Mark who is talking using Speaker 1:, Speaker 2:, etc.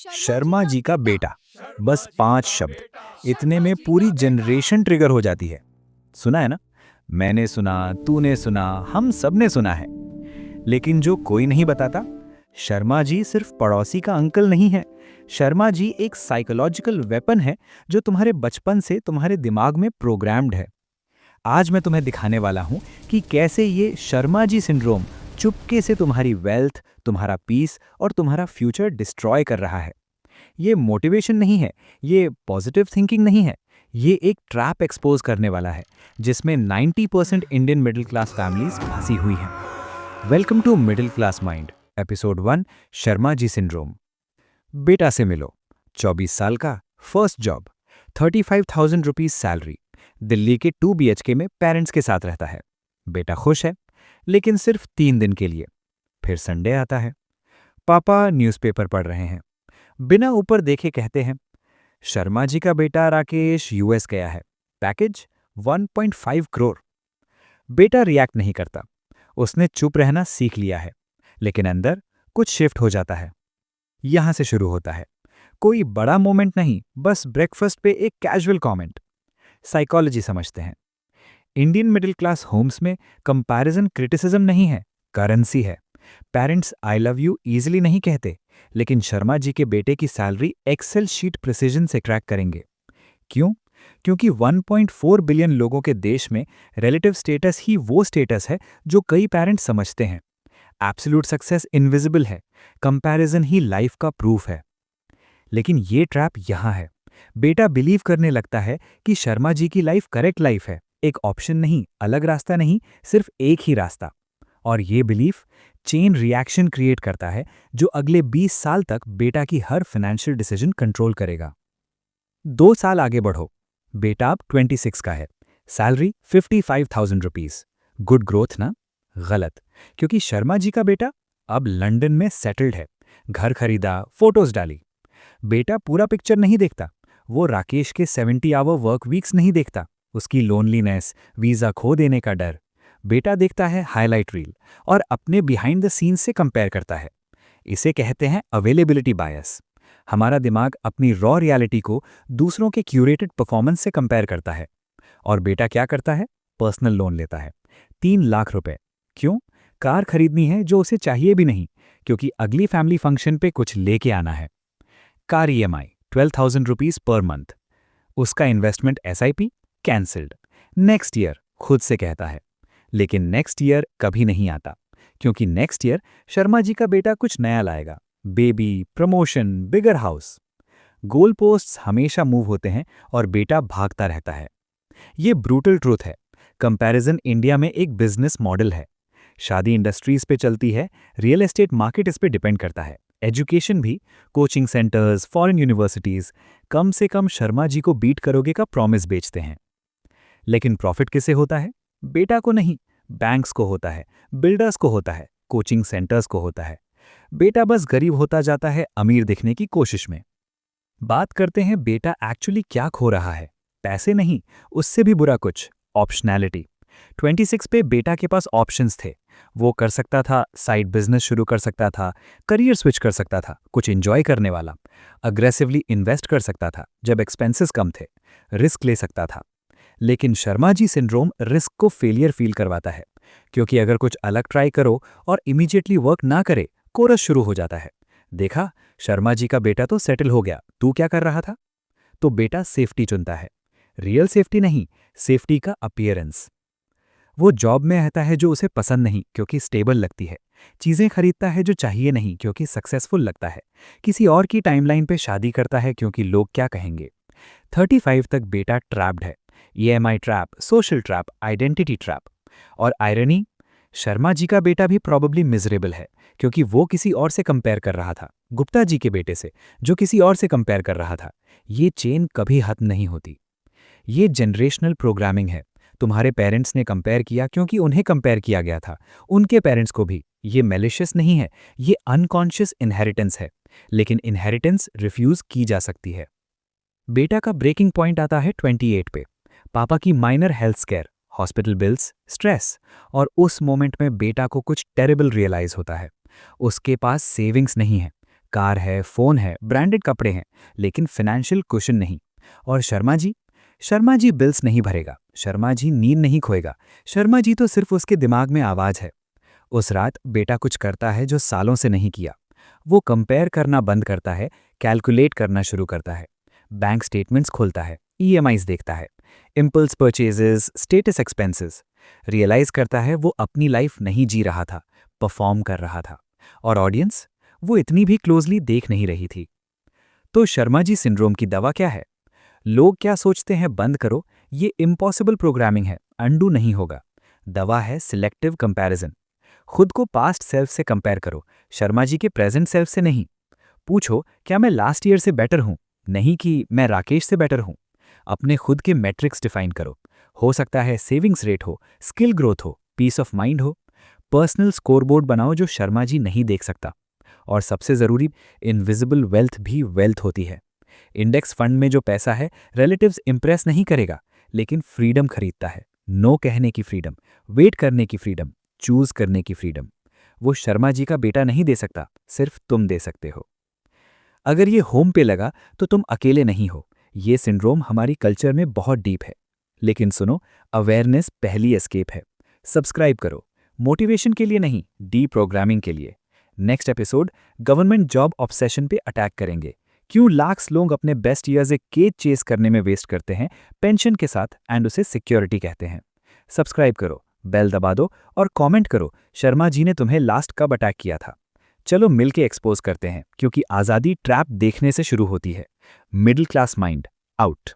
Speaker 1: शर्मा जी का बेटा। बस 5 शब्द, इतने में पूरी जनरेशन ट्रिगर हो जाती है। सुना है ना? मैंने सुना, तूने सुना, हम सब ने सुना है। लेकिन जो कोई नहीं बताता, शर्मा जी सिर्फ पड़ोसी का अंकल नहीं है। शर्मा जी एक साइकोलॉजिकल वेपन है जो तुम्हारे बचपन से तुम्हारे दिमाग में प्रोग्राम्ड है। आज मैं तुम्हें दिखाने वाला हूं कि कैसे ये शर्मा जी सिंड्रोम चुपके से तुम्हारी वेल्थ, तुम्हारा पीस और तुम्हारा फ्यूचर डिस्ट्रॉय कर रहा है। ये मोटिवेशन नहीं है, ये पॉजिटिव थिंकिंग नहीं है, ये एक ट्रैप एक्सपोज करने वाला है जिसमें 90% इंडियन मिडिल क्लास फैमिलीज फंसी हुई हैं। Welcome to middle class mind, episode 1, Sharma ji syndrome. बेटा से मिलो। 24 साल का, first job, 35,000 rupees salary, Delhi के 2 BHK में पेरेंट्स के साथ रहता है। बेटा खुश है, लेकिन सिर्फ 3 दिन के लिए। फिर संडे आता है। पापा न्यूज़पेपर पढ़ रहे हैं। बिना ऊपर देखे कहते हैं, शर्मा जी का बेटा राकेश यूएस गया है, पैकेज 1.5 करोड़। बेटा रिएक्ट नहीं करता, उसने चुप रहना सीख लिया है। लेकिन अंदर कुछ शिफ्ट हो जाता है। यहां से शुरू होता है। कोई बड़ा मोमेंट नहीं, बस ब्रेकफास्ट पे एक कैजुअल कमेंट। साइकोलॉजी समझते हैं। इंडियन मिडिल क्लास होम्स में कंपैरिजन क्रिटिसिज्म नहीं है, करेंसी है। Parents I love you easily नहीं कहते, लेकिन शर्मा जी के बेटे की सैलरी एक्सेल शीट प्रिसिजन से ट्रैक करेंगे। क्यों? क्योंकि 1.4 बिलियन लोगों के देश में रिलेटिव स्टेटस ही वो स्टेटस है जो कई पेरेंट्स समझते हैं। एब्सोल्यूट सक्सेस इनविजिबल है, कंपैरिजन ही लाइफ का प्रूफ है। लेकिन ये ट्रैप यहाँ है। बेटा बिलीव करने लगता है कि शर्मा जी की लाइफ करेक्ट लाइफ है, एक ऑप्शन नहीं, अलग रास्ता नहीं, सिर्फ एक ही रास्ता। और ये बिलीफ चेन रिएक्शन क्रिएट करता है जो अगले 20 साल तक बेटा की हर फाइनेंशियल डिसीजन कंट्रोल करेगा। 2 साल आगे बढ़ो। बेटा अब 26 का है, सैलरी 55,000 रुपीज। गुड ग्रोथ ना? गलत, क्योंकि शर्मा जी का बेटा अब लंदन में सेटल्ड है, घर खरीदा, फोटोज डाली। बेटा पूरा पिक्चर नहीं देखता। वो राकेश के 70 आवर वर्क वीक्स नहीं देखता, उसकी लोनलीनेस, वीजा खो देने का डर। बेटा देखता है हाईलाइट रील और अपने बिहाइंड द सीन्स से कंपेयर करता है। इसे कहते हैं अवेलेबिलिटी बायस। हमारा दिमाग अपनी रॉ रियलिटी को दूसरों के क्यूरेटेड परफॉर्मेंस से कंपेयर करता है। और बेटा क्या करता है? पर्सनल लोन लेता है, 3 लाख रुपए। क्यों? कार खरीदनी है जो उसे चाहिए भी नहीं, क्योंकि अगली फैमिली फंक्शन पे कुछ लेके आना है। Car EMI 12,000 rupees per month. उसका investment SIP cancelled. Next year खुद से कहता है। लेकिन नेक्स्ट ईयर कभी नहीं आता, क्योंकि नेक्स्ट ईयर शर्मा जी का बेटा कुछ नया लाएगा, बेबी, प्रमोशन, बिगर हाउस। गोल पोस्ट्स हमेशा मूव होते हैं और बेटा भागता रहता है। ये ब्रूटल ट्रूथ है। कंपैरिजन इंडिया में एक बिजनेस मॉडल है। शादी इंडस्ट्रीज पे चलती है, रियल एस्टेट मार्केट इस पे डिपेंड करता है, एजुकेशन भी, कोचिंग सेंटर्स, फॉरेन यूनिवर्सिटीज। कम से कम शर्मा जी को बीट करोगे का प्रॉमिस बेचते हैं। लेकिन प्रॉफिट किसे होता है? बेटा को नहीं, बैंक्स को होता है, बिल्डर्स को होता है, कोचिंग सेंटर्स को होता है। बेटा बस गरीब होता जाता है अमीर दिखने की कोशिश में। बात करते हैं बेटा एक्चुअली क्या खो रहा है। पैसे नहीं, उससे भी बुरा कुछ, ऑप्शनैलिटी। 26 पे बेटा के पास ऑप्शंस थे। वो कर सकता था साइड बिजनेस शुरू कर सकता था, करियर स्विच कर सकता था, कुछ एंजॉय करने वाला, अग्रेसिवली इन्वेस्ट कर सकता था जब एक्सपेंसेस कम थे, रिस्क ले सकता था। लेकिन शर्मा जी सिंड्रोम रिस्क को फेलियर फील करवाता है, क्योंकि अगर कुछ अलग ट्राई करो और इमीडिएटली वर्क ना करे, कोरस शुरू हो जाता है। देखा, शर्मा जी का बेटा तो सेटल हो गया, तू क्या कर रहा था? तो बेटा सेफ्टी चुनता है। रियल सेफ्टी नहीं, सेफ्टी का अपीयरेंस। वो जॉब में रहता है जो उसे पसंद नहीं क्योंकि स्टेबल लगती है, चीजें खरीदता है जो चाहिए नहीं क्योंकि सक्सेसफुल लगता है, किसी और की टाइमलाइन पे शादी करता है क्योंकि लोग क्या कहेंगे। 35 तक बेटा ट्रैप्ड है। EMI trap, social trap, identity trap. और आयरनी, शर्मा जी का बेटा भी प्रॉबेबली मिजरेबल है, क्योंकि वो किसी और से कंपेयर कर रहा था, गुप्ता जी के बेटे से, जो किसी और से कंपेयर कर रहा था। ये चेन कभी खत्म नहीं होती। ये जनरेशनल प्रोग्रामिंग है। तुम्हारे पेरेंट्स ने कंपेयर किया क्योंकि उन्हें कंपेयर किया गया था, उनके पेरेंट्स को भी। ये मैलिशियस नहीं है, ये अनकॉन्शियस इनहेरिटेंस है। लेकिन इनहेरिटेंस रिफ्यूज की जा सकती है। बेटा का ब्रेकिंग पॉइंट आता है 28 पे। पापा की minor health square, hospital bills, stress. और उस मोमेंट में बेटा को कुछ टेरिबल रियलाइज होता है। उसके पास सेविंग्स नहीं है, कार है, फोन है, ब्रांडेड कपड़े हैं, लेकिन फाइनेंशियल कुशन नहीं। और शर्मा जी बिल्स नहीं भरेगा, शर्मा जी नींद नहीं खोएगा, शर्मा जी तो सिर्फ उसके दिमाग में आवाज है। उस रात बेटा कुछ करता है जो सालों से नहीं किया। वो कंपेयर करना बंद करता है, कैलकुलेट करना शुरू करता है। बैंक स्टेटमेंट्स खोलता है, ईएमआईज देखता है, impulse purchases, status expenses. Realise करता है वो अपनी लाइफ नहीं जी रहा था, परफॉर्म कर रहा था। और ऑडियंस, वो इतनी भी क्लोजली देख नहीं रही थी। तो शर्मा जी सिंड्रोम की दवा क्या है? लोग क्या सोचते हैं बंद करो, ये इम्पॉसिबल प्रोग्रामिंग है, अंडू नहीं होगा। दवा है सिलेक्टिव कंपैरिजन। खुद को पास्ट सेल्फ से कंपेयर करो, शर्मा जी के प्रेजेंट सेल्फ से नहीं। पूछो, क्या मैं लास्ट ईयर से बेटर हूं? नहीं कि मैं राकेश से बेटर हूं। अपने खुद के मैट्रिक्स डिफाइन करो। हो सकता है सेविंग्स रेट हो, स्किल ग्रोथ हो, पीस ऑफ माइंड हो। पर्सनल स्कोरबोर्ड बनाओ जो शर्मा जी नहीं देख सकता। और सबसे जरूरी, इनविजिबल वेल्थ भी वेल्थ होती है। इंडेक्स फंड में जो पैसा है, रिलेटिव्स इंप्रेस नहीं करेगा, लेकिन फ्रीडम खरीदता है। नो कहने की फ्रीडम, वेट करने की फ्रीडम, चूज करने की फ्रीडम। वो शर्मा जी का बेटा नहीं दे सकता, सिर्फ तुम दे सकते हो। अगर ये होम पे लगा तो तुम अकेले नहीं हो। ये सिंड्रोम हमारी कल्चर में बहुत डीप है। लेकिन सुनो, अवेयरनेस पहली एस्केप है। सब्सक्राइब करो, मोटिवेशन के लिए नहीं, डी प्रोग्रामिंग के लिए। Next episode government job obsession पे अटैक करेंगे। क्यों लाख्स लोग अपने बेस्ट ईयर्स एक केज चेस करने में वेस्ट करते हैं पेंशन के साथ, एंड उसे सिक्योरिटी कहते हैं। सब्सक्राइब करो, बेल दबा दो और कमेंट करो, शर्मा जी ने तुम्हें लास्ट कब अटैक किया था। चलो मिलके एक्सपोज करते हैं, क्योंकि आज़ादी ट्रैप देखने से शुरू होती है। Middle class mind out.